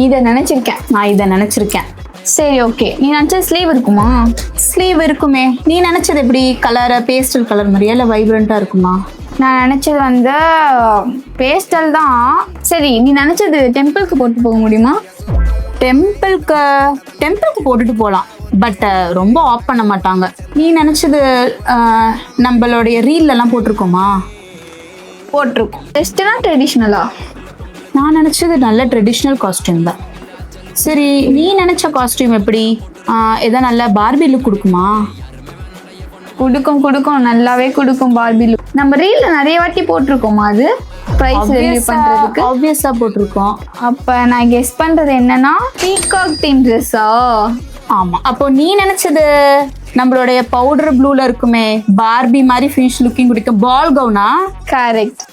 இதை நினைச்சிருக்கேன். நான் இதை நினைச்சிருக்கேன். சரி, ஓகே. நீ நினைச்ச ஸ்லீவ் இருக்குமா? ஸ்லீவ் இருக்குமே. நீ நினைச்சது எப்படி? கலர் பேஸ்டல் கலர் மாதிரியா இல்லை வைப்ரண்டா இருக்குமா? நான் நினைச்சது வந்து பேஸ்டல் தான். சரி, நீ நினைச்சது டெம்பிளுக்கு போட்டு போக முடியுமா? டெம்பிளுக்கு போட்டுட்டு போகலாம், பட் ரொம்ப ஆஃப் பண்ண மாட்டாங்க. நீ நினைச்சது நம்மளுடைய ரீல்லாம் போட்டிருக்கோமா? போட்டிருக்கோம். வெஸ்டர்னா ட்ரெடிஷ்னலா? நான் நினைச்சது நல்ல ட்ரெடிஷ்னல் காஸ்டியூம் தான். சரி, நீ நினைச்ச காஸ்டியூம் எப்படி? எதா நல்ல பார்பி லுக் கொடுக்குமா? கொடுக்கும், நல்லாவே கொடுக்கும் பார்பி லுக். நம்ம ரீல்ல நிறைய வாட்டி போட்டிருக்கோமா? அது பிரைஸ் ரிவ்யூ பண்றதுக்கு ஆப்வியஸா போட்டிருக்கோம். அப்ப நான் கெஸ் பண்றது என்னன்னா பீகாக் தீம் ட்ரெஸ்ஸா? ஆமா. அப்போ நீ நினைச்சது நம்மளுடைய பவுடர் ப்ளூல இருக்குமே, பார்பி மாதிரி ஃபினிஷ் லுக்கிங் கொடுக்க பால் கவுனா? கரெக்ட்.